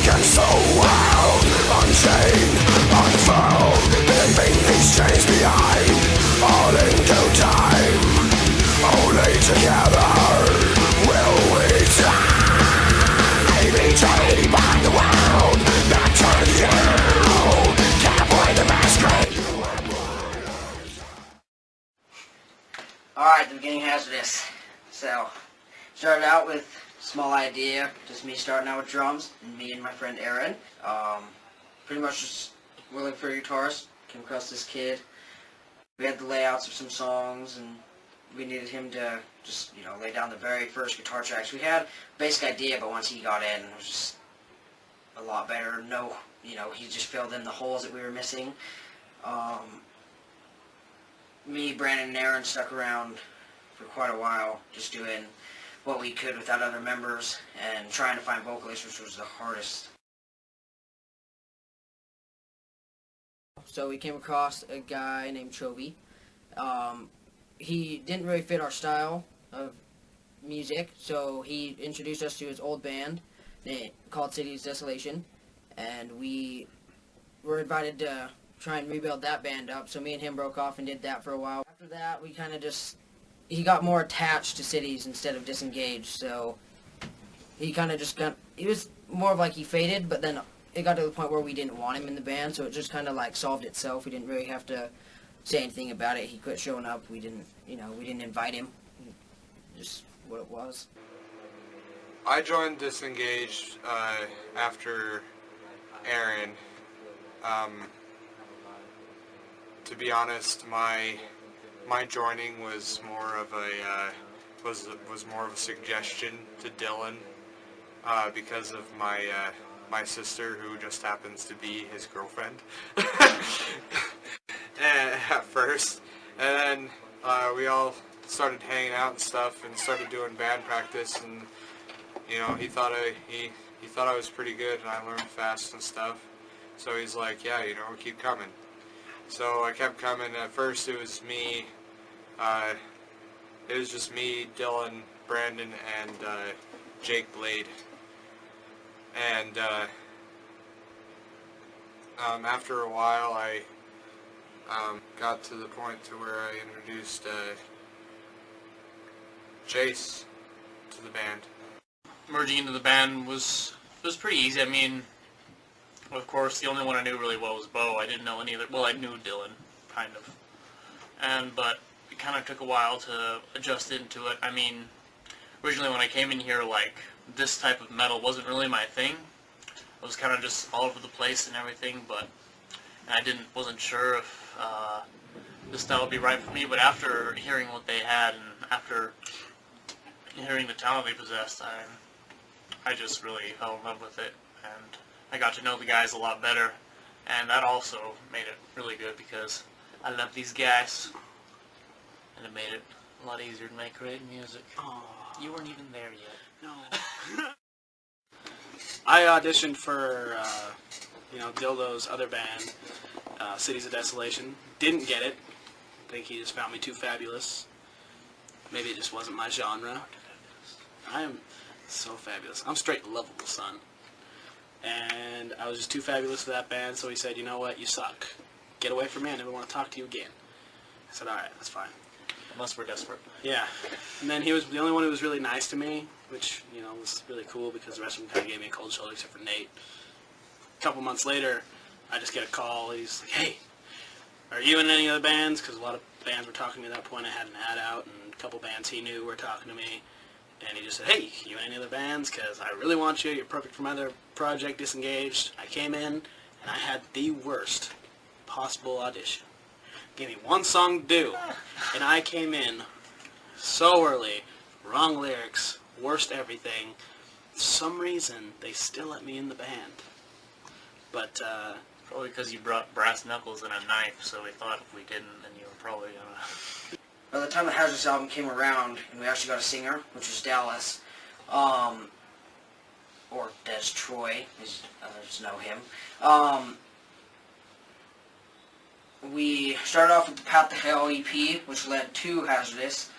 against the world, unchained, unfurled, leaving these chains behind, all in due time. Only together will we die. Betrayed by the world that turned you. Can't avoid the masquerade. Alright, the beginning hazardous. So, started out with a small idea, just me starting out with drums, and me and my friend Aaron. Pretty much just we're looking for a guitarist, came across this kid. We had the layouts of some songs, and we needed him to just, lay down the very first guitar tracks. We had a basic idea, but once he got in, it was just a lot better. He just filled in the holes that we were missing. Me, Brandon, and Aaron stuck around for quite a while, just doing what we could without other members, and trying to find vocalists, which was the hardest. So we came across a guy named Chovy. He didn't really fit our style of music, so he introduced us to his old band called City's Desolation, and we were invited to try and rebuild that band up, so me and him broke off and did that for a while. After that, we kind of he got more attached to Cities instead of Disengaged, so he kind of he was more of like he faded, but then it got to the point where we didn't want him in the band, so it just kind of like solved itself. We didn't really have to say anything about it. He quit showing up. We didn't invite him. Just what it was. I joined Disengaged after Aaron. To be honest, my joining was more of a was more of a suggestion to Dylan because of my sister, who just happens to be his girlfriend at first, and then we all started hanging out and stuff, and started doing band practice, and he thought I was pretty good, and I learned fast and stuff. So he's like, yeah, keep coming. So I kept coming. At first it was me, it was just me, Dylan, Brandon, and Jake Blade. And after a while I got to the point to where I introduced Chase to the band. Merging into the band was pretty easy. I mean, of course, the only one I knew really well was Bo. I didn't know any other. Well, I knew Dylan, kind of, but it kind of took a while to adjust into it. I mean, originally when I came in here, like, this type of metal wasn't really my thing. I was kind of just all over the place and everything, but I wasn't sure if this style would be right for me. But after hearing what they had, and after hearing the talent they possessed, I just really fell in love with it, and I got to know the guys a lot better, and that also made it really good because I love these guys, and it made it a lot easier to make great music. Aww. You weren't even there yet. No. I auditioned for, Dildo's other band, Cities of Desolation. Didn't get it. I think he just found me too fabulous. Maybe it just wasn't my genre. I am so fabulous. I'm straight lovable, son. And I was just too fabulous for that band, so he said, you know what, you suck. Get away from me, I never want to talk to you again. I said, alright, that's fine. Unless we're desperate. Yeah. And then he was the only one who was really nice to me, which, was really cool because the rest of them kind of gave me a cold shoulder except for Nate. A couple months later, I just get a call. He's like, hey, are you in any other bands? Because a lot of bands were talking to me at that point. I had an ad out, and a couple bands he knew were talking to me. And he just said, hey, you in any other bands? Because I really want you. You're perfect for my other project, Disengaged. I came in, and I had the worst possible audition. Gave me one song to do, and I came in so early, wrong lyrics, worst everything. For some reason, they still let me in the band. But, probably because you brought brass knuckles and a knife, so we thought if we didn't, then you were probably gonna... By the time the Hazardous album came around, and we actually got a singer, which was Dallas, or Des Troy, as others know him, we started off with the Path to Hell EP, which led to Hazardous.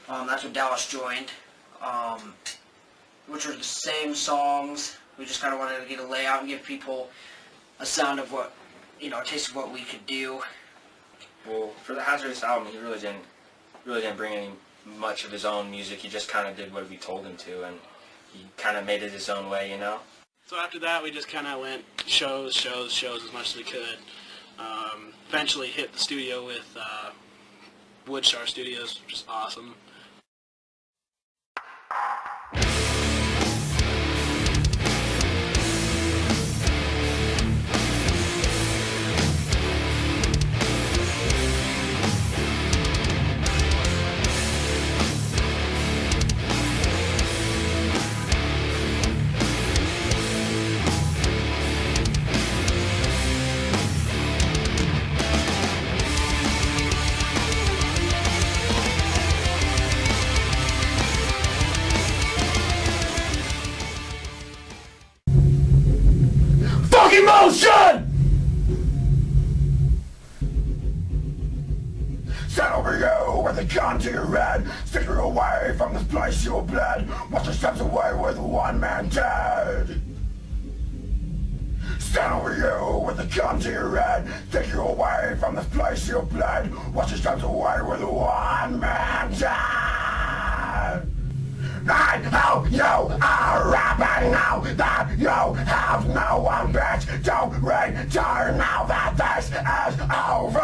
That's when Dallas joined, which were the same songs, We just kind of wanted to get a layout and give people a sound of what, a taste of what we could do. Well, for the Hazardous album, he really didn't bring any much of his own music. He just kind of did what we told him to, and he kind of made it his own way, So after that, we just kind of went shows as much as we could. Eventually hit the studio with Woodstar Studios, which is awesome. Fucking motion! Stand over you with a gun to your head. Stick you away from this place you bled. Watch your steps away with one man dead. Stand over you with a gun to your head. Stick you away from this place you bled. Watch your steps away with one man dead. I know you are rapping now that you have no one, bitch. Don't return now that this is over.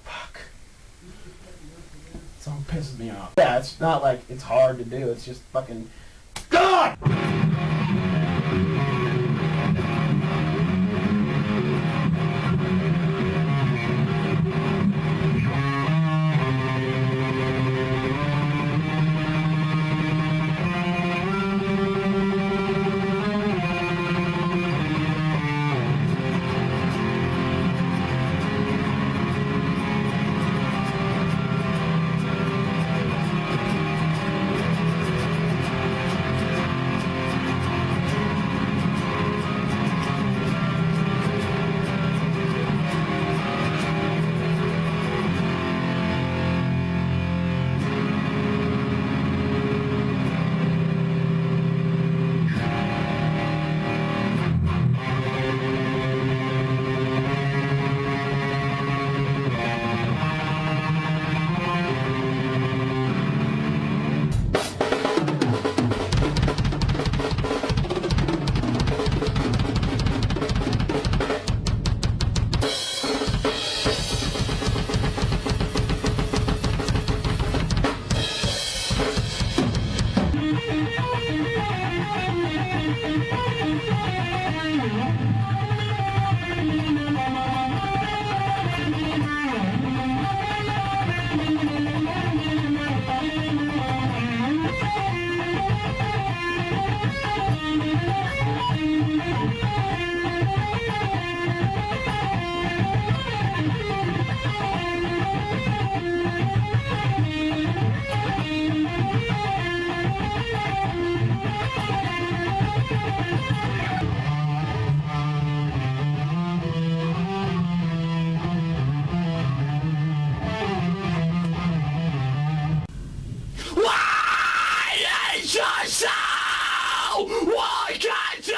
Fuck. Song pisses me off. Yeah, it's not like it's hard to do. It's just fucking God. What can do?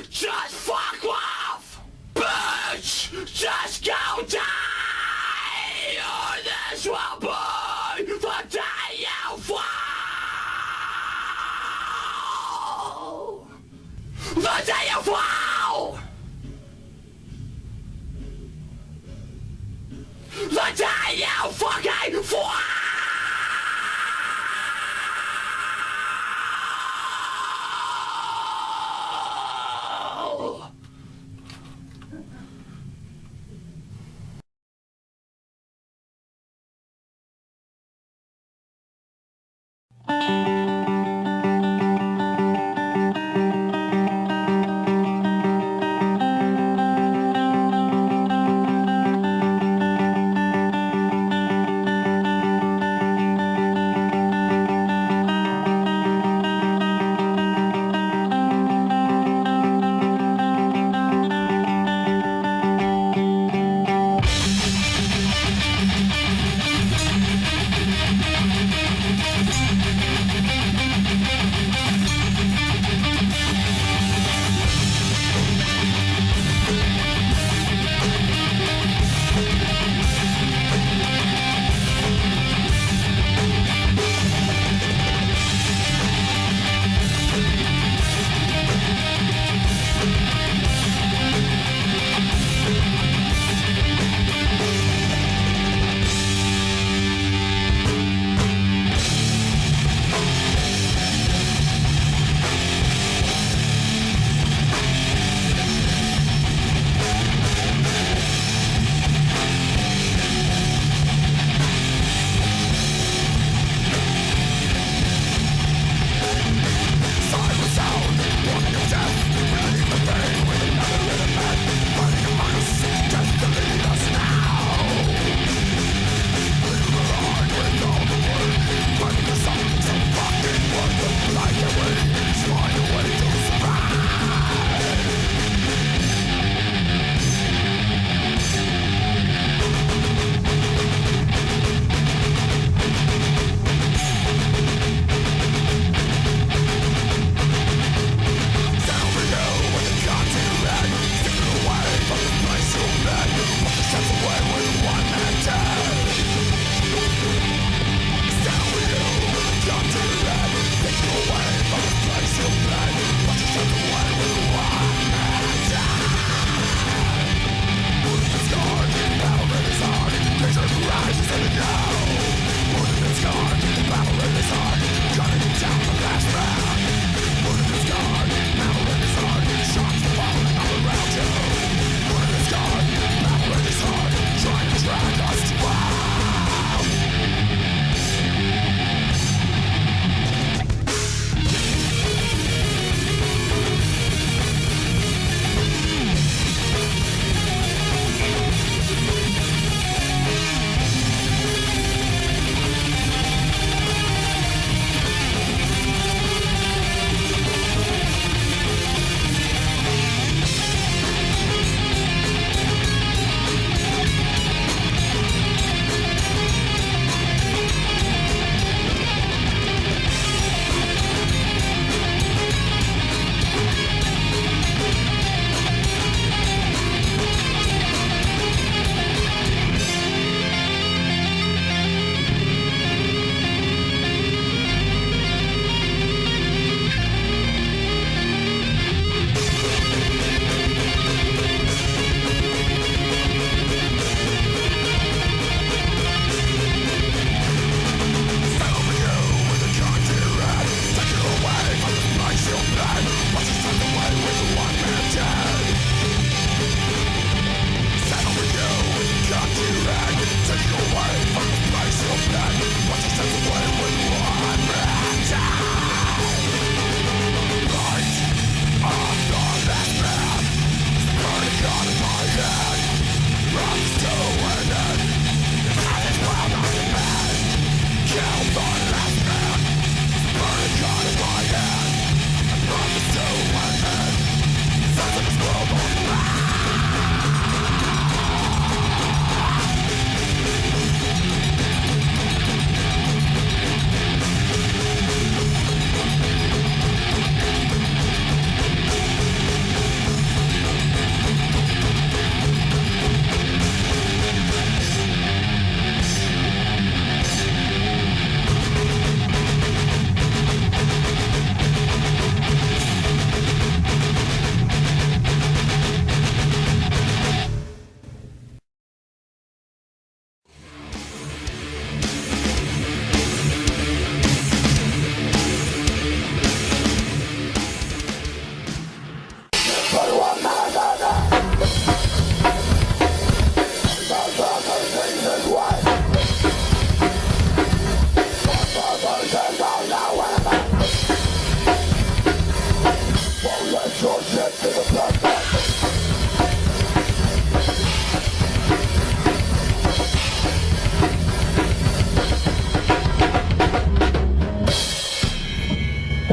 Just fuck off, bitch! Just go die, or this will be the day you fall. The day you fall. The day you fucking fall.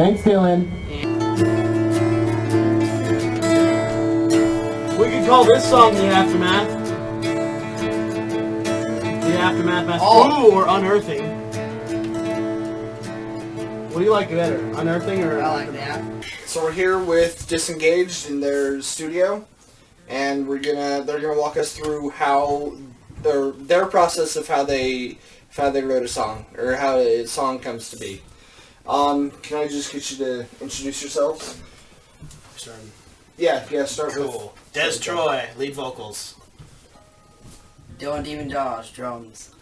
Thanks, Dylan. We could call this song The Aftermath. The Aftermath Master. Oh. Ooh, or Unearthing. What do you like better? Unearthing or... I like that. So we're here with Disengaged in their studio, and they're gonna walk us through how their process of how they wrote a song, or how a song comes to be. Can I just get you to introduce yourselves? Starting. Yeah, start with... Cool. Des Troy, lead vocals. Dylan Demon Dawes, drums.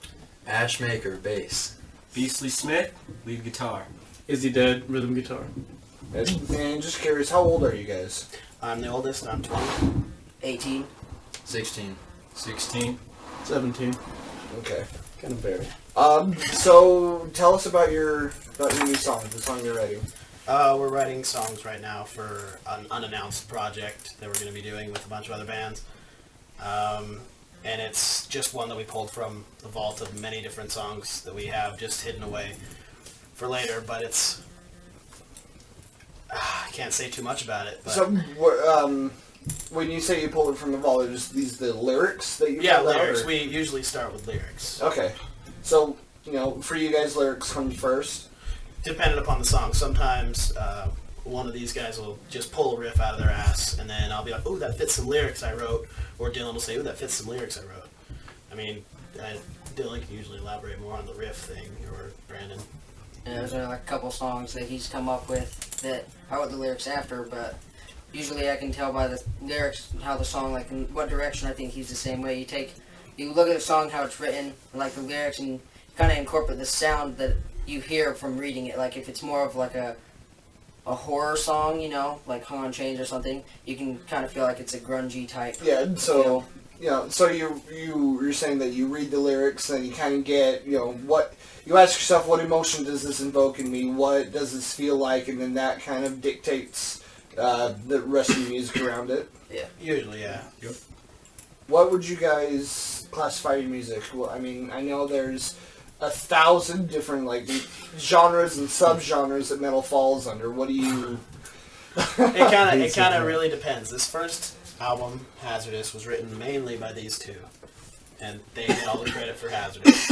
Ashmaker, bass. Beastly Smith, lead guitar. Izzy Dead, rhythm guitar. And just curious, how old are you guys? I'm the oldest. I'm 20. 18. 16. 16. 17. Okay. Kind of vary. So tell us about your new song, the song you're writing. We're writing songs right now for an unannounced project that we're going to be doing with a bunch of other bands. And it's just one that we pulled from the vault of many different songs that we have just hidden away for later, but it's... I can't say too much about it. But So, when you say you pulled it from the vault, are just these the lyrics that you yeah, pulled out, lyrics. or- We usually start with lyrics. Okay. So, for you guys, lyrics come first. Depending upon the song. Sometimes one of these guys will just pull a riff out of their ass, and then I'll be like, "Ooh, that fits some lyrics I wrote," or Dylan will say, "Ooh, that fits some lyrics I wrote." I mean, Dylan can usually elaborate more on the riff thing, or Brandon. And there's like a couple songs that he's come up with that I wrote the lyrics after, but usually I can tell by the lyrics how the song, like in what direction I think he's the same way. You look at the song, how it's written, and like the lyrics, and kind of incorporate the sound that you hear from reading it. Like if it's more of like a horror song, like Hung on Chains or something, you can kind of feel like it's a grungy type. Yeah. So, feel. so you're saying that you read the lyrics, and you kind of get, what you ask yourself, what emotion does this invoke in me? What does this feel like? And then that kind of dictates the rest of the music around it. Yeah. Usually, yeah. Yep. What would you guys classify your music? Well, I mean, I know there's 1,000 different genres and subgenres that metal falls under. What do you? It kind of really depends. This first album, Hazardous, was written mainly by these two, and they get all the credit for Hazardous.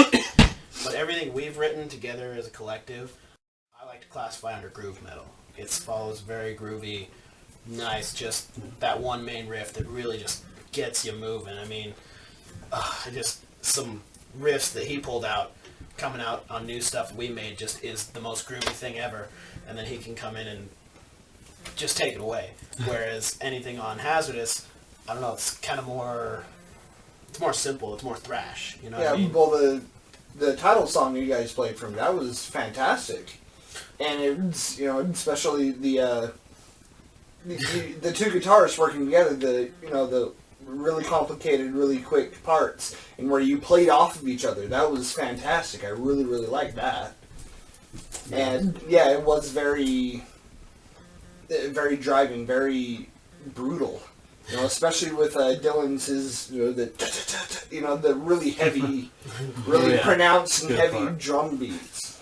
But everything we've written together as a collective, I like to classify under groove metal. It follows very groovy, nice, just that one main riff that really just gets you moving. I mean, just some riffs that he pulled out, coming out on new stuff we made, just is the most groovy thing ever. And then he can come in and just take it away. Whereas anything on Hazardous, I don't know, it's kind of more, it's more simple, it's more thrash, you know what I mean? Well, the title song you guys played from, that was fantastic. And it's, especially the two guitarists working together, the really complicated, really quick parts, and where you played off of each other, that was fantastic. I really, really liked that. And yeah, it was very, very driving, very brutal. Especially with Dylan's the really heavy, really pronounced and heavy drum beats.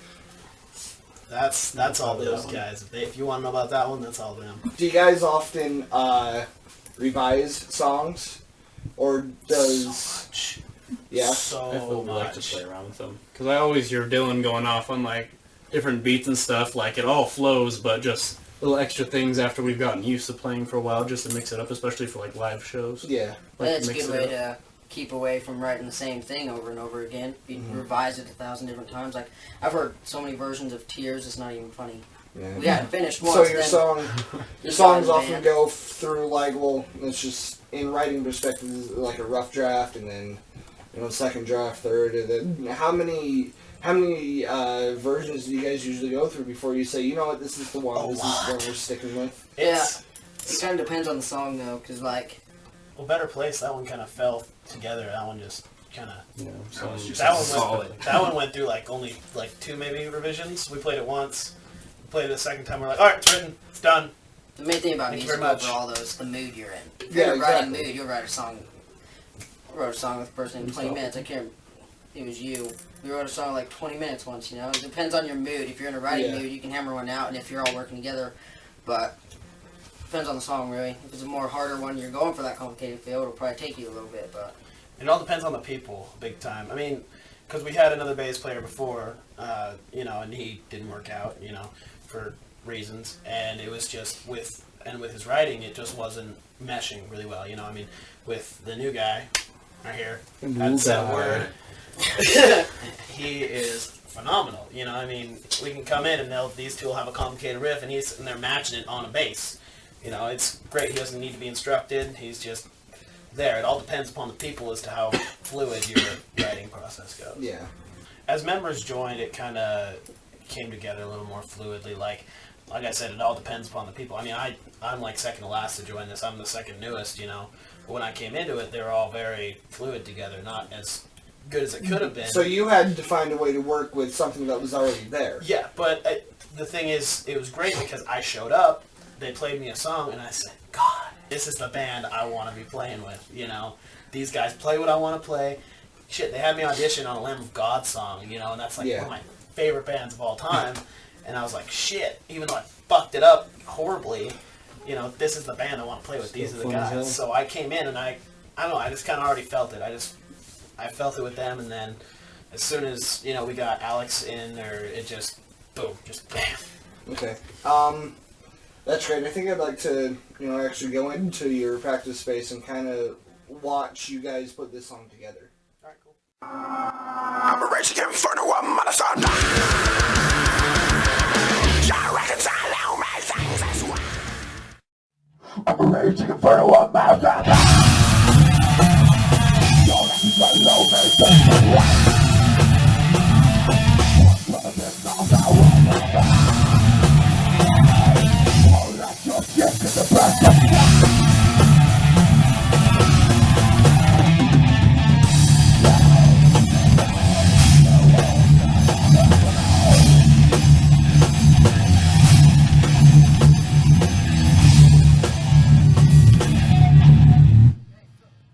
That's all those guys. If you want to know about that one, that's all them. Do you guys often revise songs, or does yeah? So I would like to much. play around with them. Because I always hear Dylan going off on different beats and stuff. It all flows, but just little extra things after we've gotten used to playing for a while, just to mix it up, especially for live shows. Yeah. That's a mix good it way up. to keep away from writing the same thing over and over again. You revise it 1,000 different times. I've heard so many versions of Tears, it's not even funny. Yeah. We hadn't finished once. So your then songs got often banned. go through it's just in writing perspective, is like a rough draft, and then second draft, third, and then how many versions do you guys usually go through before you say, you know what, this is the one, this is the one we're sticking with? Yeah. It kind of depends on the song though, because Well, Better Place, that one kind of fell together. That one just kind of... So it's just That one solid. went. That one went through only 2 maybe revisions. We played it once. We played it a second time. We're like, all right, it's written, it's done. the main thing about Thank you music very much. overall though is the mood you're in. If Yeah, you're writing exactly. mood, you'll write a song. I wrote a song with a person in 20 minutes. I can't. it was you. We wrote a song like 20 minutes once, you know? It depends on your mood. If you're in a writing mood, you can hammer one out, and if you're all working together, but depends on the song, really. If it's a more harder one, you're going for that complicated feel, it'll probably take you a little bit, but... It all depends on the people, big time. I mean, because we had another bass player before, you know, and he didn't work out, you know, for reasons, and it was just with his writing, it just wasn't meshing really well, you know. I mean, with the new guy right here, that's that word. He is phenomenal, you know. I mean, we can come in and these two will have a complicated riff, and he's sitting there matching it on a bass. You know, it's great. He doesn't need to be instructed. He's just there. It all depends upon the people as to how fluid your writing process goes. Yeah. As members joined, it kind of came together a little more fluidly. Like I said, it all depends upon the people. I mean, I'm like second to last to join this. I'm the second newest, you know. But when I came into it, they were all very fluid together, not as good as it could have been. So you had to find a way to work with something that was already there. Yeah, but the thing is, it was great because I showed up, they played me a song, and I said, God, this is the band I want to be playing with, you know. These guys play what I want to play. Shit, they had me audition on a Lamb of God song, you know, and that's like one of my favorite bands of all time. And I was like, shit, even though I fucked it up horribly, you know, this is the band I want to play with. These are the guys. So I came in and I don't know, I just kind of already felt it. I felt it with them, and then as soon as, you know, we got Alex in there, it just, boom, just bam. Okay. That's great. I think I'd like to, you know, actually go into your practice space and kind of watch you guys put this song together. All right, cool. I'm a raging inferno, I'm on a sun. Can't reconcile all my things as one. I'm a raging inferno, I'm on a sun.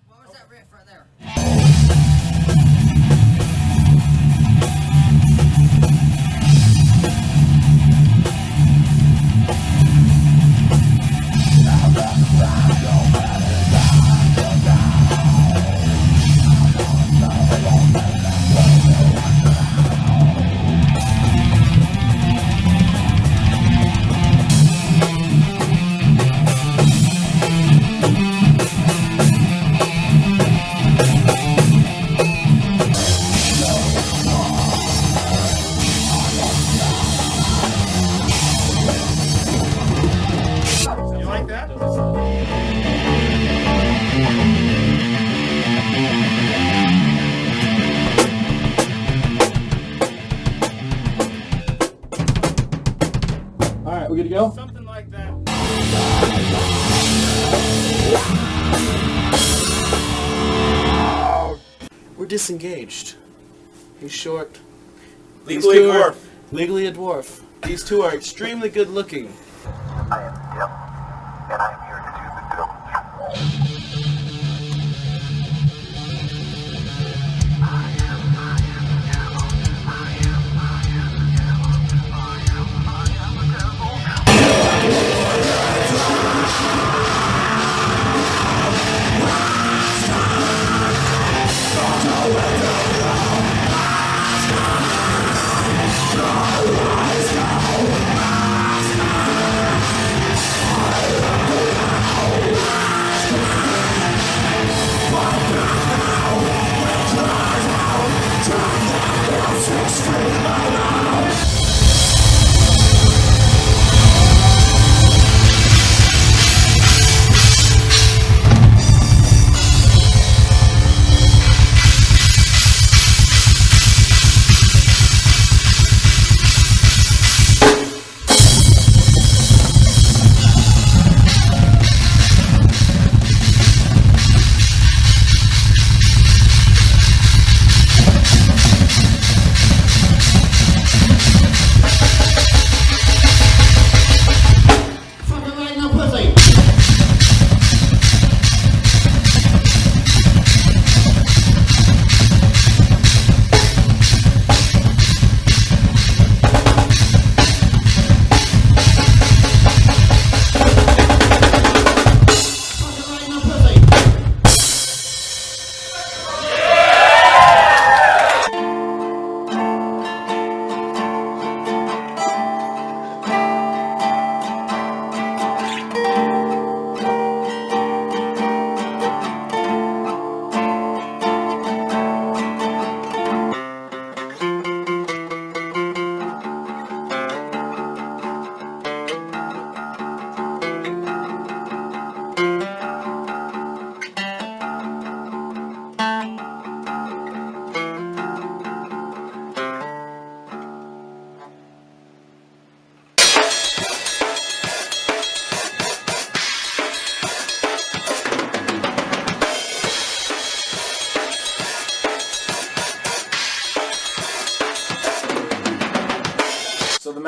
What was that riff right there? You like that? All right, we good to go? Something like that. We're disengaged. He's short. Legally a dwarf. Legally a dwarf. These two are extremely good looking. I am Dip, and I am here to do the dope.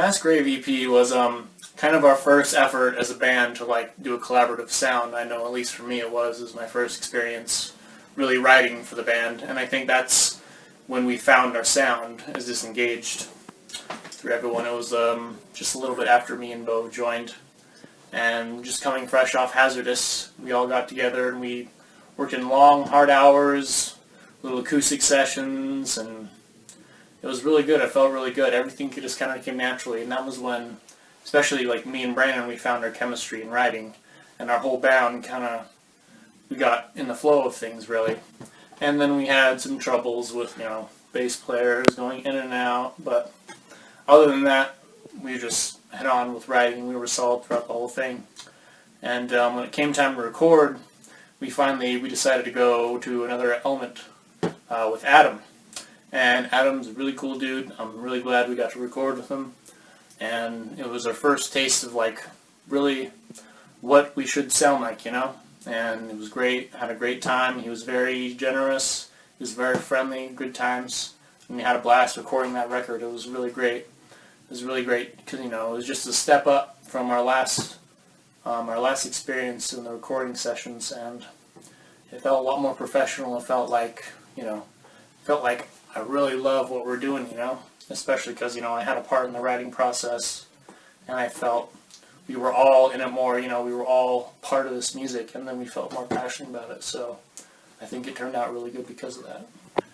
Mass Grave EP was kind of our first effort as a band to like do a collaborative sound. I know, at least for me, it was my first experience really writing for the band, and I think that's when we found our sound as Disengaged. Through everyone, it was just a little bit after me and Bo joined, and just coming fresh off Hazardous, we all got together and we worked in long, hard hours, little acoustic sessions, and it was really good. I felt really good. Everything just kind of came naturally, and that was when, especially like me and Brandon, we found our chemistry in writing, and our whole band we got in the flow of things really. And then we had some troubles with, bass players going in and out, but other than that, we just head on with writing. We were solid throughout the whole thing. And when it came time to record, we decided to go to another element with Adam. And Adam's a really cool dude. I'm really glad we got to record with him. And it was our first taste of like really what we should sound like, And it was great. Had a great time. He was very generous. He was very friendly. Good times. And we had a blast recording that record. It was really great. It was really great because it was just a step up from our last experience in the recording sessions, and it felt a lot more professional. It felt like I really love what we're doing. Especially because I had a part in the writing process, and I felt we were all in it more. We were all part of this music, and then we felt more passionate about it. So I think it turned out really good because of that.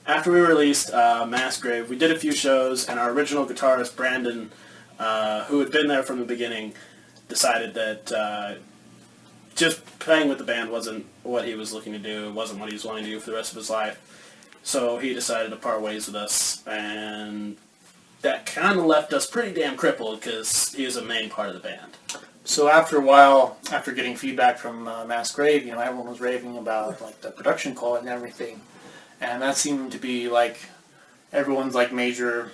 After we released Mass Grave, we did a few shows, and our original guitarist, Brandon, who had been there from the beginning, decided that just playing with the band wasn't what he was looking to do, wasn't what he was wanting to do for the rest of his life. So he decided to part ways with us, and that kind of left us pretty damn crippled because he was a main part of the band. So after a while, after getting feedback from Mass Grave, everyone was raving about like the production quality and everything. And that seemed to be like everyone's like major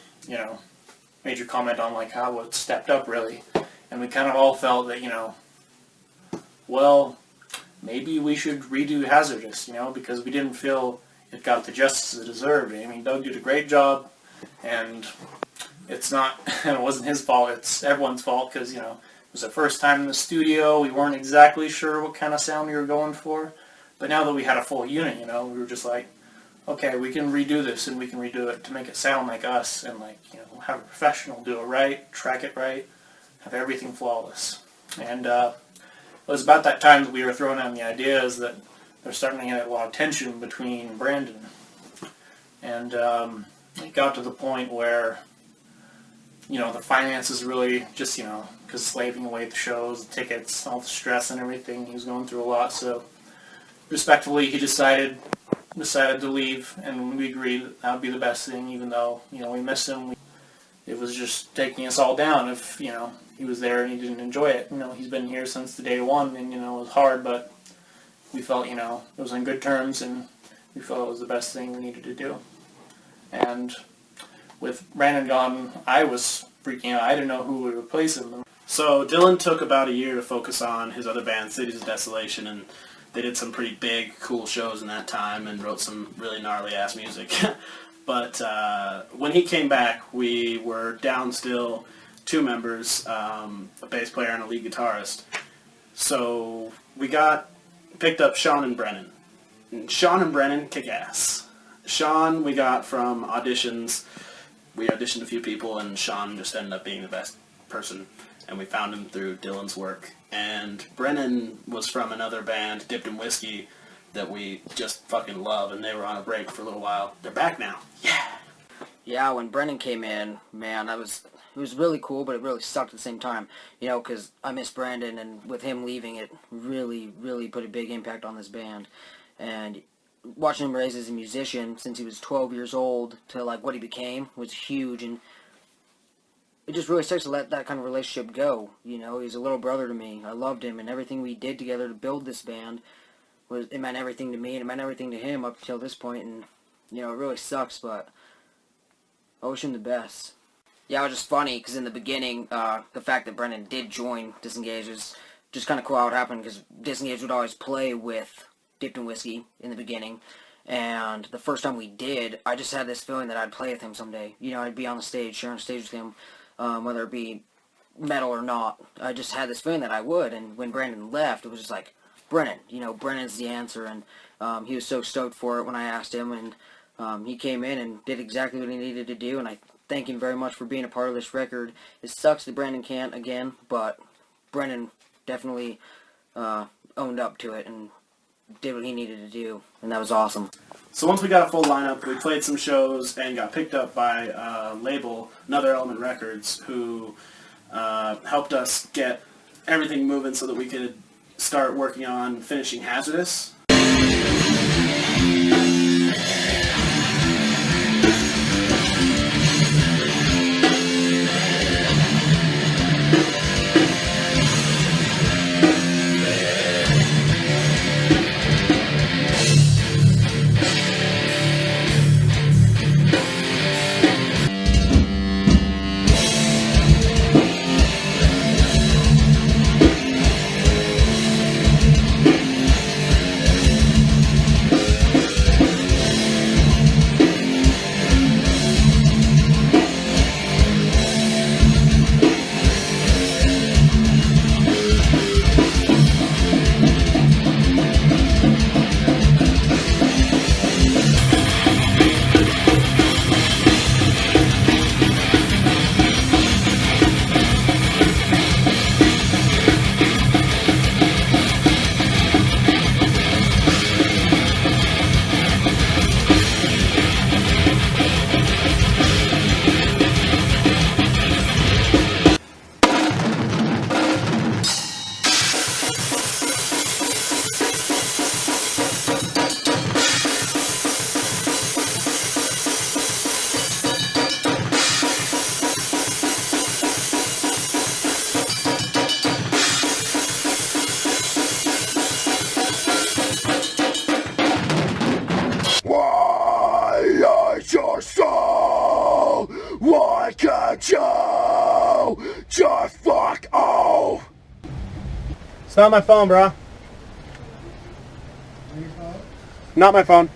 comment on like how it stepped up really. And we kind of all felt that, well, maybe we should redo Hazardous, because we didn't feel it got the justice it deserved. I mean, Doug did a great job, and it wasn't his fault, it's everyone's fault, because, it was the first time in the studio, we weren't exactly sure what kind of sound we were going for. But now that we had a full unit, we were just like, okay, we can redo this, and we can redo it to make it sound like us, and have a professional do it right, track it right, have everything flawless. And it was about that time that we were throwing out the ideas that there's starting to get a lot of tension between Brandon. And it got to the point where, the finances really just, because slaving away the shows, the tickets, all the stress and everything, he was going through a lot. So respectfully, he decided to leave, and we agreed that would be the best thing, even though, we missed him. It was just taking us all down if, he was there and he didn't enjoy it. He's been here since the day one, and, it was hard, but we felt, it was on good terms, and we felt it was the best thing we needed to do. And with Brandon gone, I was freaking out. I didn't know who would replace him. So Dylan took about a year to focus on his other band, Cities of Desolation, and they did some pretty big, cool shows in that time and wrote some really gnarly-ass music. But when he came back, we were down still 2 members, a bass player and a lead guitarist. So we picked up Sean and Brennan. And Sean and Brennan kick ass. Sean we got from auditions. We auditioned a few people, and Sean just ended up being the best person. And we found him through Dylan's work. And Brennan was from another band, Dipped in Whiskey, that we just fucking love, and they were on a break for a little while. They're back now. Yeah! Yeah, when Brennan came in, man, it was really cool, but it really sucked at the same time. Because I miss Brandon, and with him leaving, it really, really put a big impact on this band. And watching him raise as a musician since he was 12 years old to, like, what he became was huge, and it just really sucks to let that kind of relationship go. He's a little brother to me. I loved him, and everything we did together to build this band, it meant everything to me, and it meant everything to him up until this point, and, it really sucks, but I wish him the best. Yeah, it was just funny, because in the beginning, the fact that Brennan did join Disengaged was just kind of cool how it happened, because Disengaged would always play with Dipped in Whiskey in the beginning, and the first time we did, I just had this feeling that I'd play with him someday. I'd be on the stage, sharing stage with him, whether it be metal or not. I just had this feeling that I would, and when Brandon left, it was just like, Brennan, Brennan's the answer, and he was so stoked for it when I asked him, and he came in and did exactly what he needed to do, and I thank him very much for being a part of this record. It sucks that Brandon can't again, but Brennan definitely owned up to it and did what he needed to do, and that was awesome. So once we got a full lineup, we played some shows and got picked up by a label, Another Element Records, who helped us get everything moving so that we could start working on finishing Hazardous. Why is your soul? Why can't you just fuck off? It's not my phone, bro. Not my phone.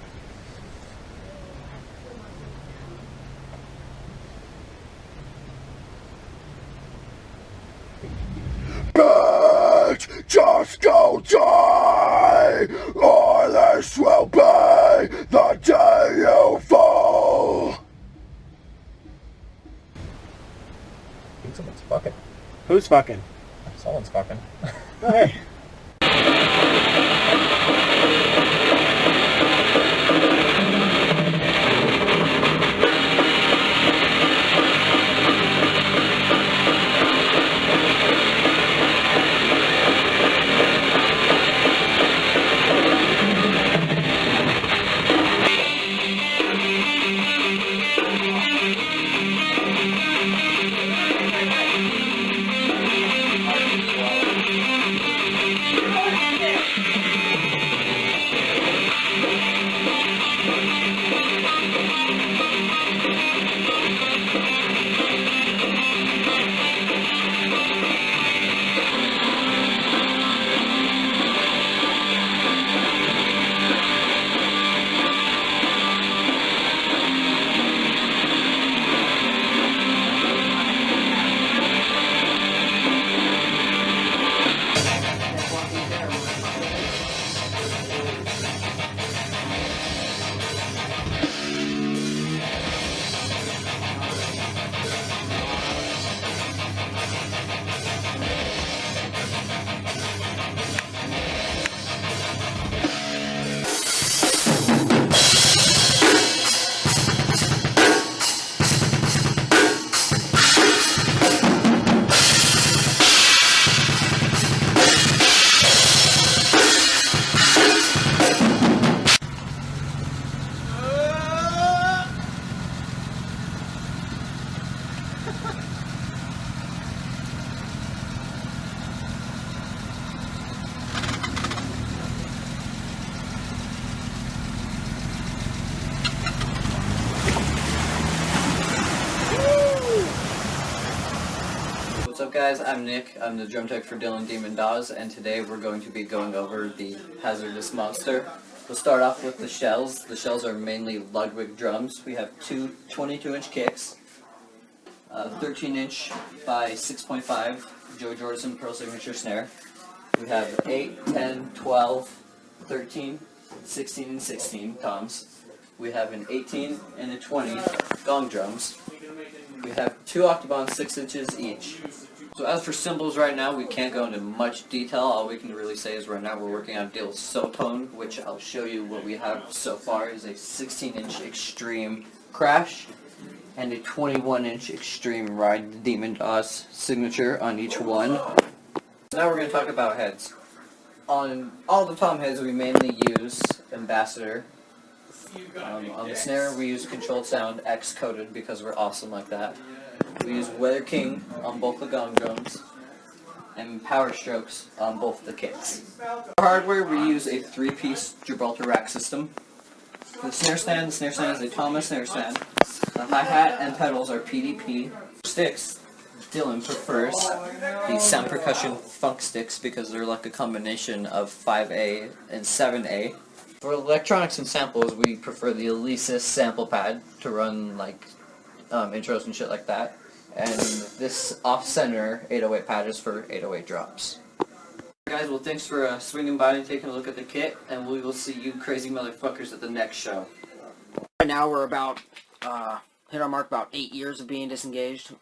Bitch, just go die, or this will be the day you fall. I think someone's fucking. Who's fucking? Someone's fucking. Oh, hey. What's up guys, I'm Nick, I'm the drum tech for Dylan Demon Dawes, and today we're going to be going over the Hazardous Monster. We'll start off with the shells. The shells are mainly Ludwig drums. We have two 22-inch kicks, 13-inch by 6.5 Joe Jordison Pearl Signature snare. We have 8, 10, 12, 13, 16, and 16 toms. We have an 18 and a 20 gong drums. We have 2 Octobans 6 inches each. So as for cymbals right now, we can't go into much detail. All we can really say is right now we're working on a deal with Sotone, which I'll show you what we have so far is a 16-inch Extreme Crash and a 21-inch Extreme Ride the Demon Dawes signature on each one. Now we're going to talk about heads. On all the tom heads we mainly use Ambassador. On the snare we use Controlled Sound X coated because we're awesome like that. We use Weather King on both the gong drums and Power Strokes on both the kicks. For hardware we use a 3-piece Gibraltar rack system. For the snare stand is a Thomas snare stand. The hi-hat and pedals are PDP. Sticks, Dylan prefers the Sound Percussion Funk sticks because they're like a combination of 5A and 7A. For electronics and samples, we prefer the Alesis sample pad to run like intros and shit like that. And this off-center 808 pad is for 808 drops. Guys, well thanks for swinging by and taking a look at the kit, and we will see you crazy motherfuckers at the next show. Right now we're about, hit our mark about 8 years of being disengaged.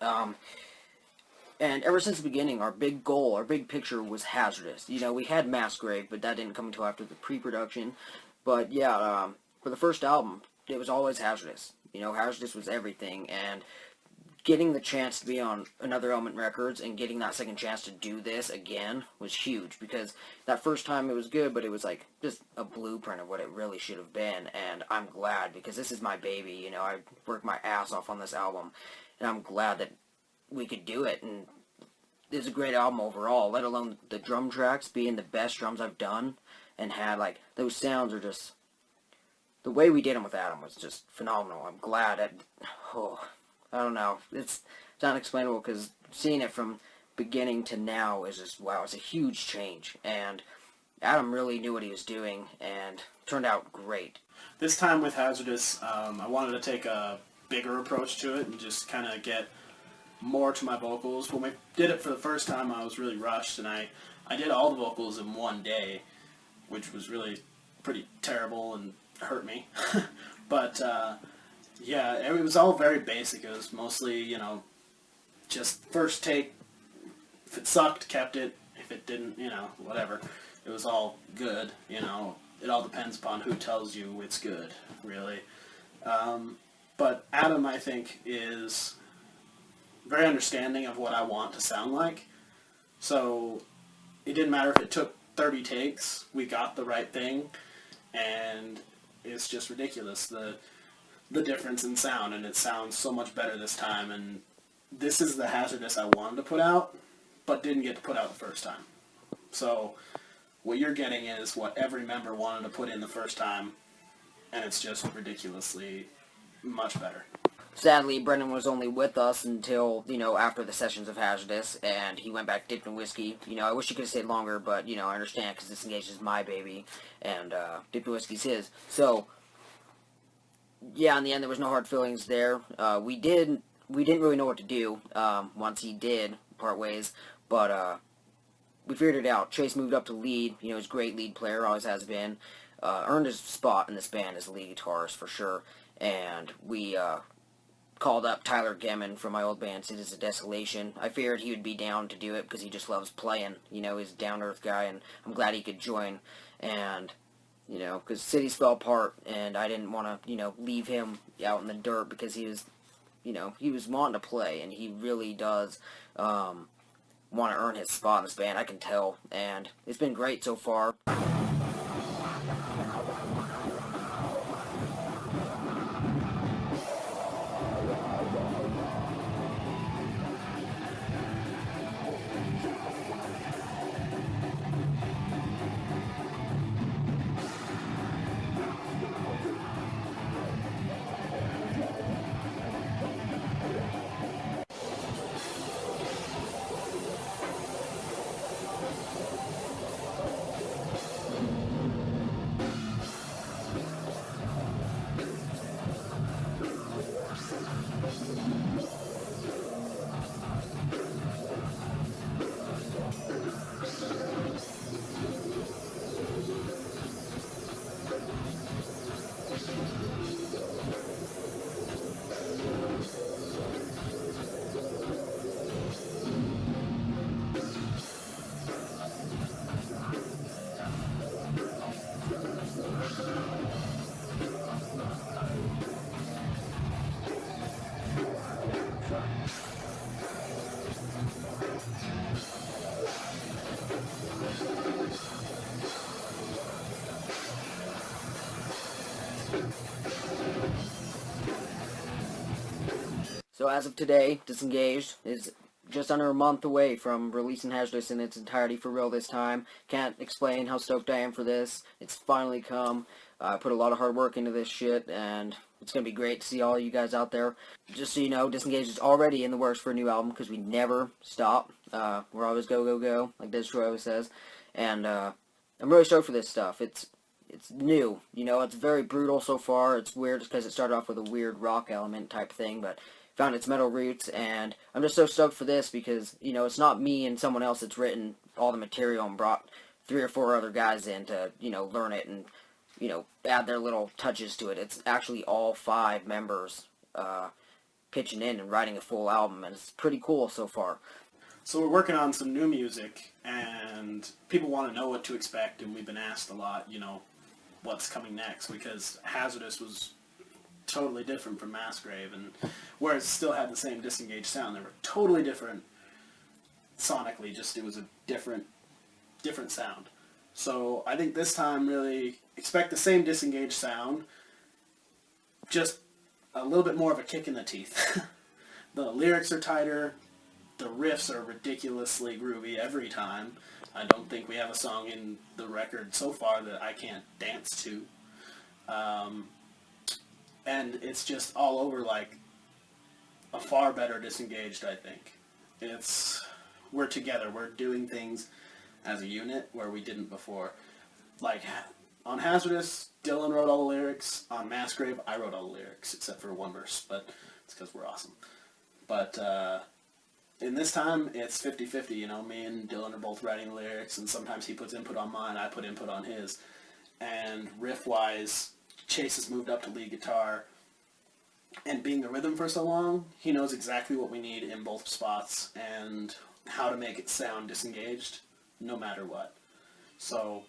And ever since the beginning, our big goal, our big picture was Hazardous. You know, we had Mass Grave, but that didn't come until after the pre-production. But yeah, for the first album, it was always Hazardous. You know, Hazardous was everything, and getting the chance to be on Another Element Records and getting that second chance to do this again was huge, because that first time it was good, but it was like just a blueprint of what it really should have been, and I'm glad, because this is my baby. You know, I worked my ass off on this album, and I'm glad that we could do it, and it's a great album overall, let alone the drum tracks being the best drums I've done, and had, like, those sounds are just, the way we did them with Adam was just phenomenal. I'm glad I don't know, it's unexplainable, because seeing it from beginning to now is just, wow, it's a huge change, and Adam really knew what he was doing, and turned out great. This time with Hazardous, I wanted to take a bigger approach to it and just kind of get more to my vocals. When we did it for the first time, I was really rushed, and I did all the vocals in one day, which was really pretty terrible and hurt me. But yeah, it was all very basic. It was mostly, you know, just first take. If it sucked, kept it. If it didn't, you know, whatever. It was all good, you know. It all depends upon who tells you it's good, really. But Adam, I think, is very understanding of what I want to sound like. So it didn't matter if it took 30 takes. We got the right thing, and it's just ridiculous, the difference in sound, and it sounds so much better this time. And this is the Hazardous I wanted to put out, but didn't get to put out the first time. So what you're getting is what every member wanted to put in the first time, and it's just ridiculously much better. Sadly, Brendan was only with us until, you know, after the sessions of Hazardous, and he went back dipped in whiskey. You know, I wish he could have stayed longer, but, you know, I understand, because Disengaged is my baby, and dipped in whiskey's his. So, yeah, in the end, there was no hard feelings there. We didn't really know what to do once he did part ways, but we figured it out. Chase moved up to lead. You know, he's a great lead player, always has been. Earned his spot in this band as a lead guitarist for sure, and we called up Tyler Gemmon from my old band, Cities of Desolation. I figured he would be down to do it because he just loves playing. You know, he's a down-to-earth guy, and I'm glad he could join. And, you know, because Cities fell apart, and I didn't want to, you know, leave him out in the dirt, because he was, you know, he was wanting to play, and he really does want to earn his spot in this band, I can tell. And it's been great so far. So as of today, Disengaged is just under a month away from releasing Hazardous in its entirety for real this time. Can't explain how stoked I am for this. It's finally come. I put a lot of hard work into this shit, and it's going to be great to see all you guys out there. Just so you know, Disengaged is already in the works for a new album, because we never stop. We're always go, go, go, like Destroy always says. And I'm really stoked for this stuff. It's new, you know, it's very brutal so far. It's weird because it started off with a weird rock element type thing, but found its metal roots, and I'm just so stoked for this because, you know, it's not me and someone else that's written all the material and brought 3 or 4 other guys in to, you know, learn it and, you know, add their little touches to it. It's actually all 5 members pitching in and writing a full album, and it's pretty cool so far. So we're working on some new music, and people want to know what to expect, and we've been asked a lot, you know, what's coming next, because Hazardous was totally different from Massgrave, and whereas it still had the same Disengaged sound, they were totally different sonically, just it was a different sound. So I think this time really expect the same Disengaged sound, just a little bit more of a kick in the teeth. The lyrics are tighter, the riffs are ridiculously groovy every time. I don't think we have a song in the record so far that I can't dance to. And it's just all over like a far better Disengaged, I think. We're together, we're doing things as a unit where we didn't before. Like, on Hazardous, Dylan wrote all the lyrics. On Massgrave, I wrote all the lyrics, except for one verse, but it's because we're awesome. But in this time, it's 50-50, you know, me and Dylan are both writing the lyrics, and sometimes he puts input on mine, I put input on his. And riff-wise, Chase has moved up to lead guitar, and being the rhythm for so long, he knows exactly what we need in both spots and how to make it sound Disengaged no matter what. So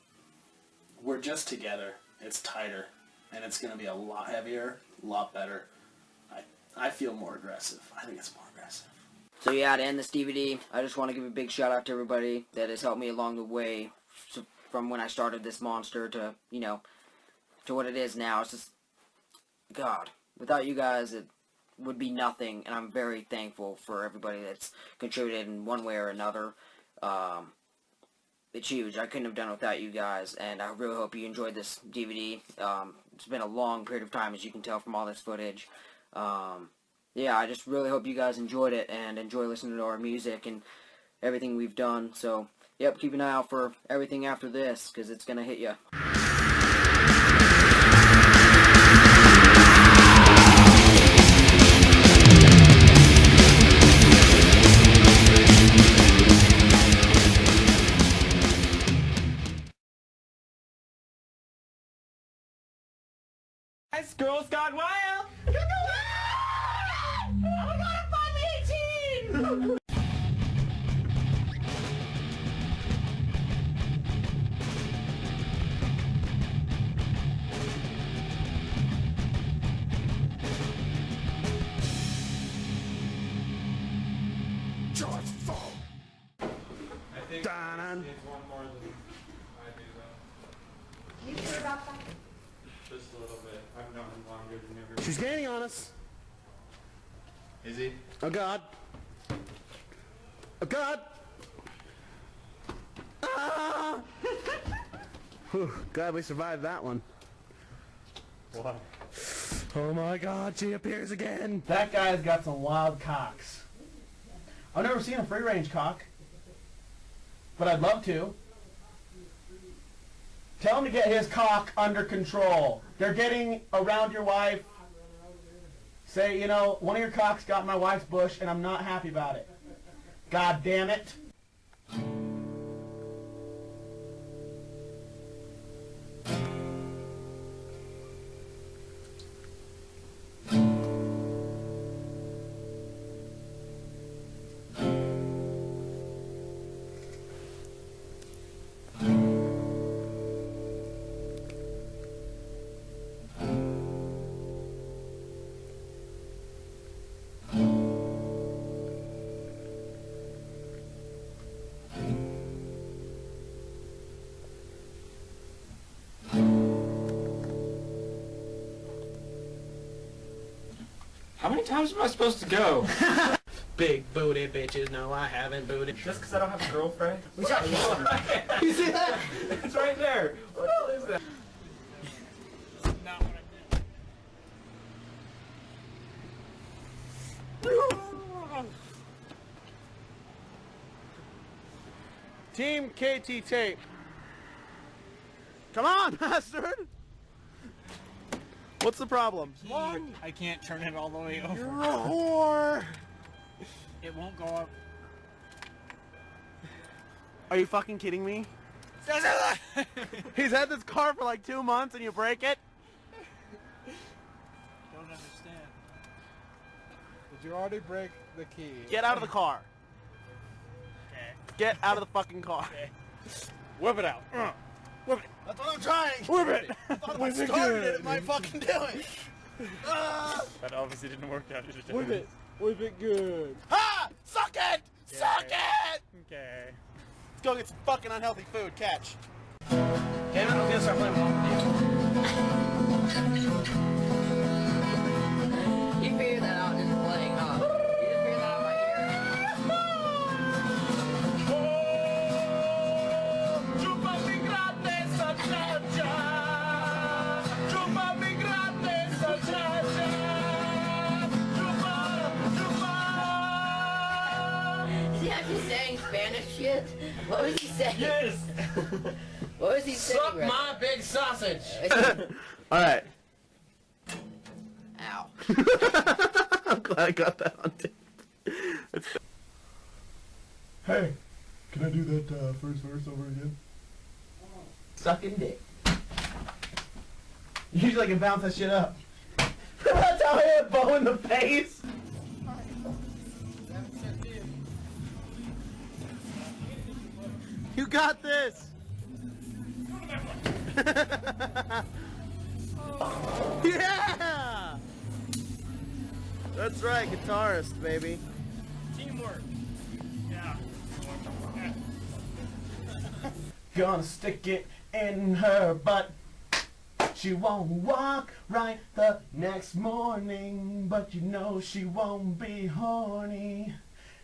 we're just together. It's tighter, and it's going to be a lot heavier, a lot better. I feel more aggressive. I think it's more aggressive. So yeah, to end this DVD, I just want to give a big shout out to everybody that has helped me along the way from when I started this monster to, you know, to what it is now. It's just, God, without you guys, it would be nothing, and I'm very thankful for everybody that's contributed in one way or another. It's huge. I couldn't have done it without you guys, and I really hope you enjoyed this DVD. It's been a long period of time, as you can tell from all this footage. Yeah, I just really hope you guys enjoyed it and enjoy listening to our music and everything we've done. So, yep, keep an eye out for everything after this, because it's going to hit you. Girls Gone Wild! Just fall. I think it's one more than I do, though. You sure about that? Just a little bit. I've known him longer than everyone. She's gaining on us. Is he? Oh God. Oh God. Ah! Whew, glad we survived that one. Why? Oh my God, she appears again. That guy's got some wild cocks. I've never seen a free range cock, but I'd love to. Tell him to get his cock under control. They're getting around your wife. Say, you know, one of your cocks got in my wife's bush and I'm not happy about it. God damn it. How many times am I supposed to go? Big booty bitches. No, I haven't booted. Just because I don't have a girlfriend? We got You see that? It's right there. What the hell is that? Not what I did. Team KT tape. Come on, bastard! What's the problem? I can't turn it all the way over. You're a whore! It won't go up. Are you fucking kidding me? He's had this car for like 2 months and you break it? Don't understand. Did you already break the key? Get out of the car. Okay. Get out of the fucking car. Okay. Whip it out. Whip it. That's what I'm trying. Whip it. I thought if I started it, it might fucking do it. That obviously didn't work out. Whip it. Whip it good. Ah! Suck it! Suck it! Okay. Let's go get some fucking unhealthy food. Catch. Damn it, I was gonna start playing ball with you. You figured that out just playing, huh? You just figured that out by ear. Is he actually saying Spanish shit? What was he saying? Yes! What was he saying? Suck right my big sausage! Alright. Ow. I'm glad I got that on tape. Hey, can I do that first verse over again? Sucking dick. Usually I can bounce that shit up. That's how I hit Bo in the face. You got this. Yeah. That's right, guitarist, baby. Teamwork. Yeah. Gonna stick it in her butt. She won't walk right the next morning, but you know she won't be horny.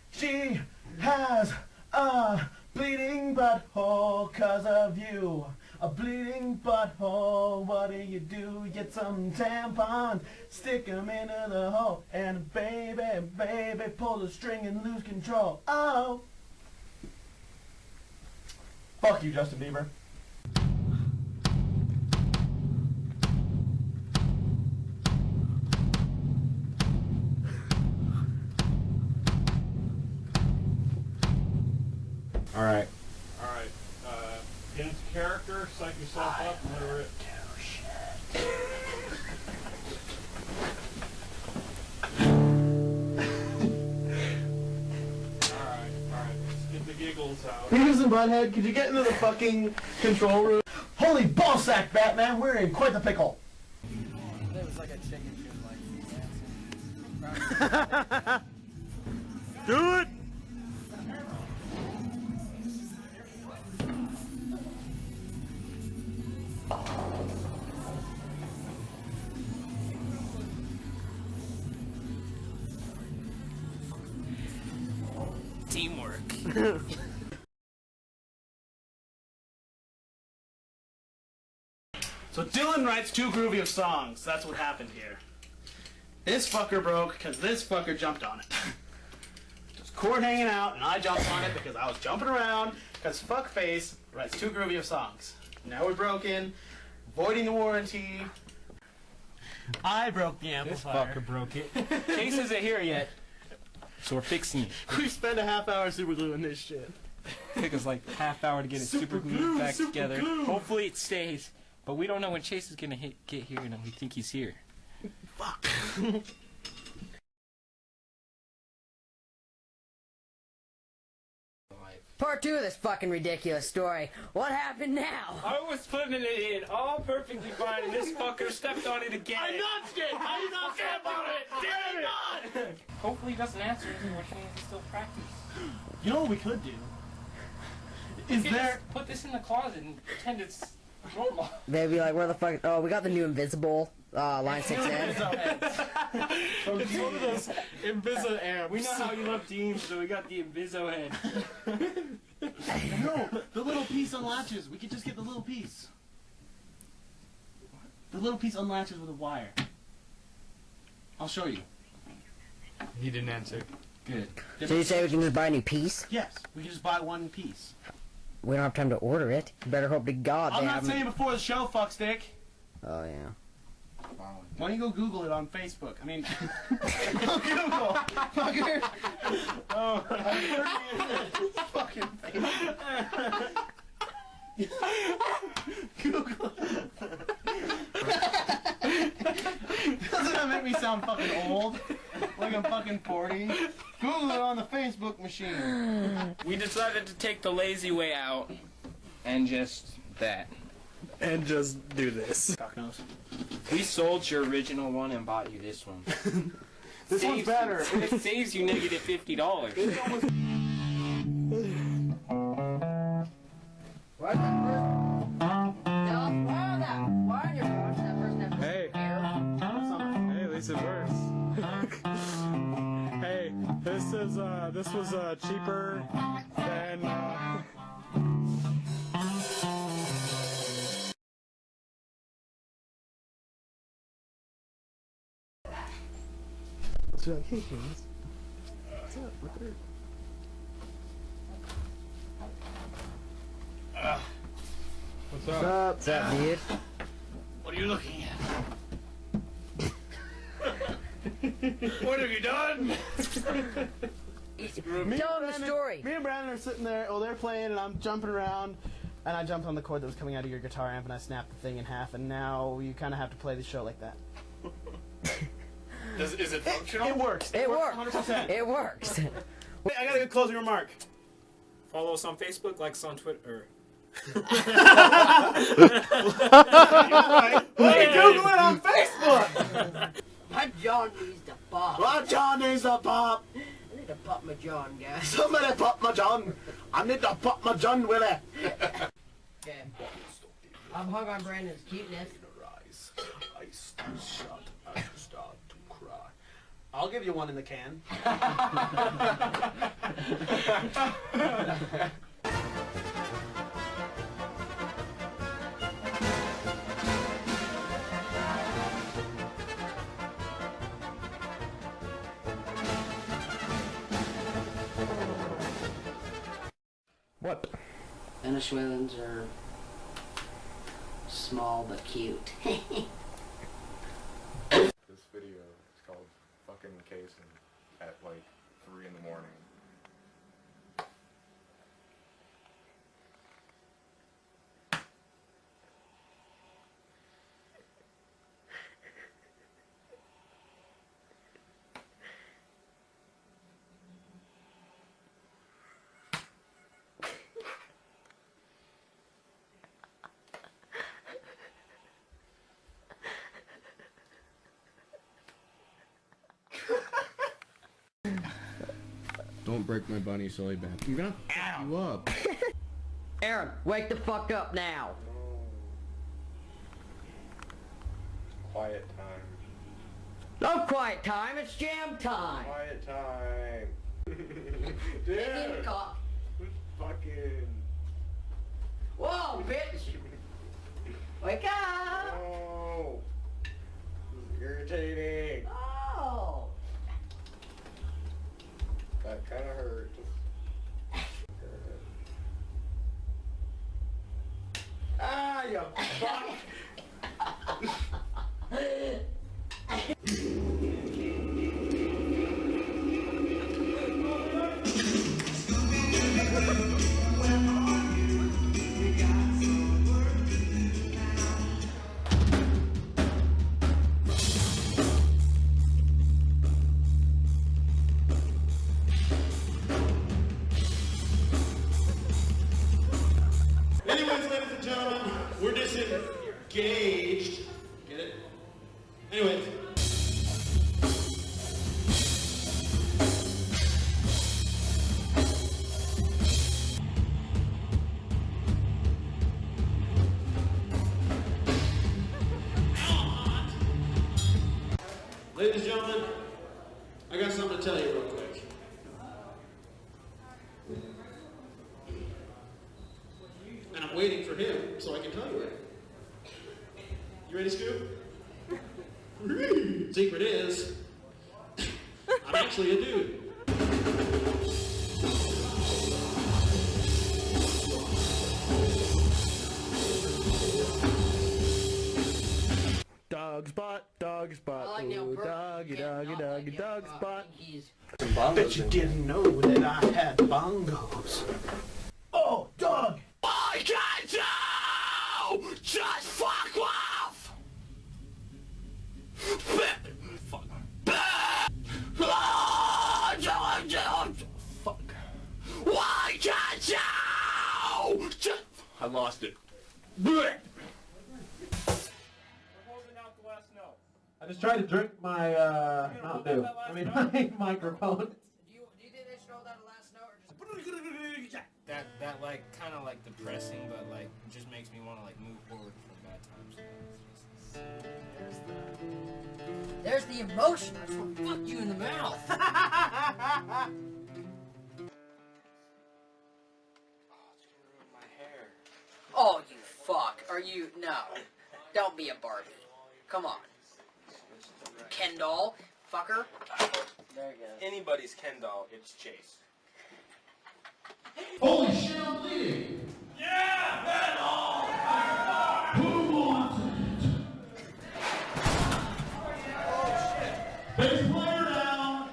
She has a bleeding butthole 'cause of you. A bleeding butthole, what do? Get some tampons, stick 'em into the hole, and baby, pull the string and lose control. Oh! Fuck you, Justin Bieber. Alright. Alright, get into character, psych yourself up, and let her rip. Alright, let's get the giggles out. Beavis and Butthead, could you get into the fucking control room? Holy ballsack, Batman, we're in quite the pickle. It was like a chicken shit like Do it! Teamwork. So Dylan writes too groovy of songs. That's what happened here. This fucker broke because this fucker jumped on it. There's cord hanging out, and I jumped on it because I was jumping around because fuckface writes too groovy of songs. Now we're broken, voiding the warranty. I broke the amplifier. This fucker broke it. Chase isn't here yet, so we're fixing it. We spent a half hour super gluing this shit. Took us like half hour to get it super glued back together. Hopefully it stays, but we don't know when Chase is gonna get here, and we think he's here. Fuck. Part 2 of this fucking ridiculous story. What happened now? I was putting it in all perfectly fine, and this fucker stepped on it again. I notched it! I did not step on it! Did it not! Hopefully he doesn't answer, which means he's still practice. You know what we could do? Is there... Put this in the closet and pretend it's normal. They'd be like, where the fuck? Oh, we got the new Invisible Line 6 head. It's one of those Inviso amps. We know how you love teams, so we got the Inviso head. No, the little piece unlatches. We could just get the little piece. The little piece unlatches with a wire. I'll show you. He didn't answer. Good. So you say we can just buy a new piece? Yes, we can just buy one piece. We don't have time to order it. You better hope to God they I'm not haven't- saying before the show, fuckstick. Oh, yeah. Why don't you go Google it on Facebook? I mean, Google, fucker. Oh, fucking Google. Doesn't that make me sound fucking old? Like I'm fucking 40? Google it on the Facebook machine. We decided to take the lazy way out and just that. And just do this. Cocknose. We sold your original one and bought you this one. This one's better. It saves you negative $50. Hey, at least it works. Hey, this was cheaper than. What's up? Hey, guys. What's up? What's up? What's up, dude? What are you looking at? What have you done? Tell him the story. Me and Brandon are sitting there, they're playing, and I'm jumping around, and I jumped on the cord that was coming out of your guitar amp, and I snapped the thing in half, and now you kind of have to play the show like that. Is it functional? It works. It works. 100%. It works. Wait, I got a good closing remark. Follow us on Facebook, like us on Twitter. Right. Google it on Facebook. My John needs to pop. My John needs to pop. I need to pop my John, guys. Somebody pop my John. I need to pop my John, Willie. Okay. I'm hung on Brandon's cuteness. I still shut. I start to cry. I'll give you one in the can. What? Venezuelans are small but cute. This video is called "Fucking Casing" at like 3 in the morning. Don't break my bunny silly bad. I'm gonna fuck you up. Aaron, wake the fuck up now. Quiet time. No quiet time, it's jam time. Quiet time. Give me the cock. Fucking. Whoa, bitch! Wake up! Oh. This is irritating. Oh! That kind of hurt. Ah, you fuck! Anyways, ladies and gentlemen, we're disengaged. Get it? Anyways. Ladies and gentlemen, I got something to tell you real quick. And I'm waiting for him so I can tell you it. You ready, Scoop? Secret is, I'm actually a dude. Dog's butt, dog's butt, ooh, doggy, doggy, doggy, dog's butt. Bet you didn't know that I had bongos. Oh, dog! I can't do! Just fuck off! Fuck. Fuck. Why can't you? Just... I lost it. I just tried to drink my Mountain Dew. I mean my microphone. Do you think they should hold out a last note or just that like kind of like depressing, but like just makes me want to like move forward from bad times. There's the emotion. I just want to fuck you in the mouth. Oh, you fuck. Are you? No. Don't be a Barbie. Come on. Ken doll. Fucker. There you go. Anybody's Ken doll, it's Chase. Holy shit, I'm bleeding! Yeah, metal! Who wants it? Bass player down.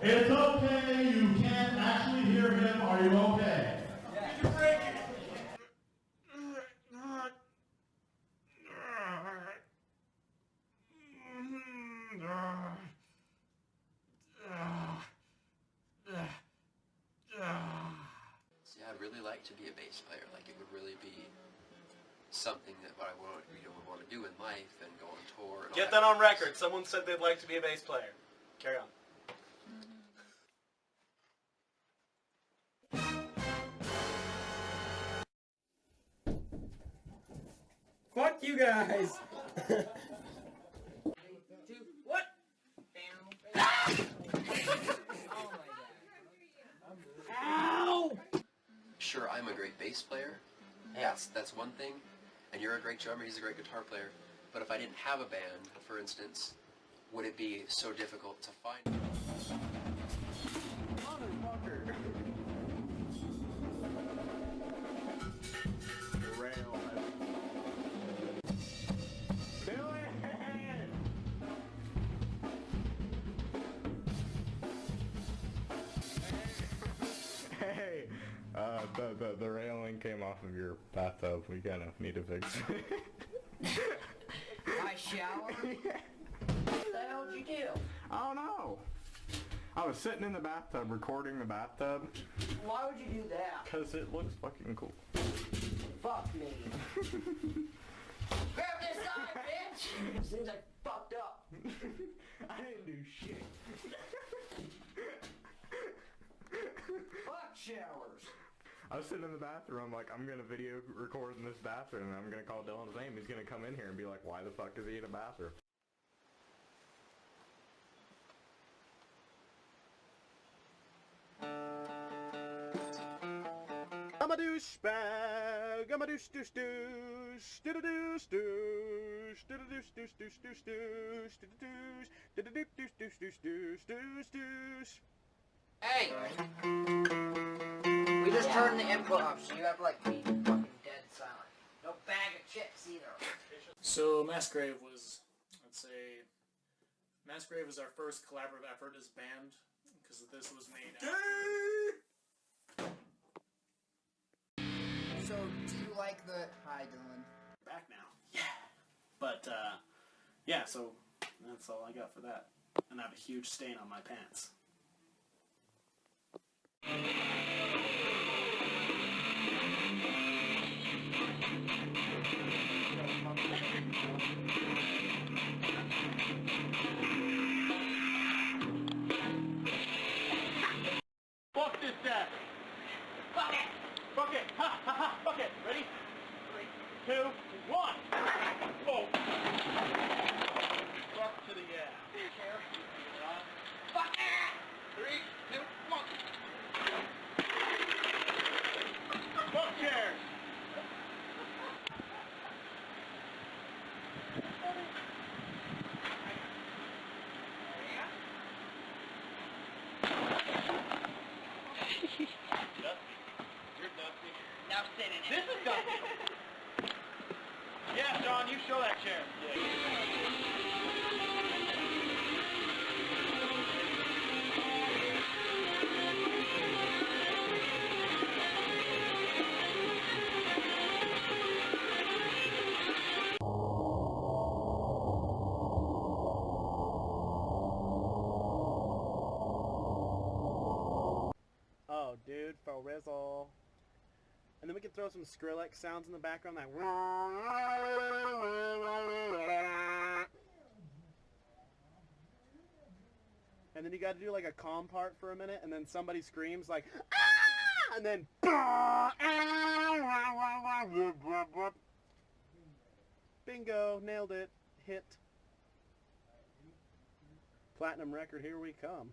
It's okay, you can't actually hear him. Are you okay? Did you break it? See, I'd really like to be a bass player. Like, it would really be something that what I would want to do in life and go on tour. And Get that on record. Someone said they'd like to be a bass player. Carry on. Fuck you guys! What? Ow! Sure, I'm a great bass player. Yeah. That's one thing. And you're a great drummer, he's a great guitar player. But if I didn't have a band, for instance, would it be so difficult to find? Hey, the railing came off of your bathtub. We kind of need to fix it. My shower? What the hell did you do? I don't know. I was sitting in the bathtub recording the bathtub. Why would you do that? Because it looks fucking cool. Fuck me. Grab this side, bitch! Seems like fucked up. I didn't do shit. Fuck showers. I was sitting in the bathroom, I'm like, I'm gonna video record in this bathroom, and I'm gonna call Dylan's name. He's gonna come in here and be like, why the fuck is he in a bathroom? I'm a douchebag, I'm a douche-douche-douche, diddle-douche-douche, diddle-douche-douche-douche-douche-douche, diddle-douche-douche-douche-douche-douche-douche. Hey! We just turned the input up, so you have to like be fucking dead silent. No bag of chips either. So Massgrave was, I'd say, Massgrave was our first collaborative effort as a band, because this was made after. So, do you like the... Hi, Dylan. Back now. Yeah. But, yeah, so that's all I got for that. And I have a huge stain on my pants. Fuck this death! Fuck it! Fuck it! Ha ha ha! Fuck it! Ready? 3, 2, 1! Oh! Fuck to the yeah. This is comfy. Yeah, Sean, you show that chair. Oh, dude, for Rizzle. And then we can throw some Skrillex sounds in the background, like. And then you got to do like a calm part for a minute, and then somebody screams like, ah! And then. Bingo, nailed it. Hit. Platinum record, here we come.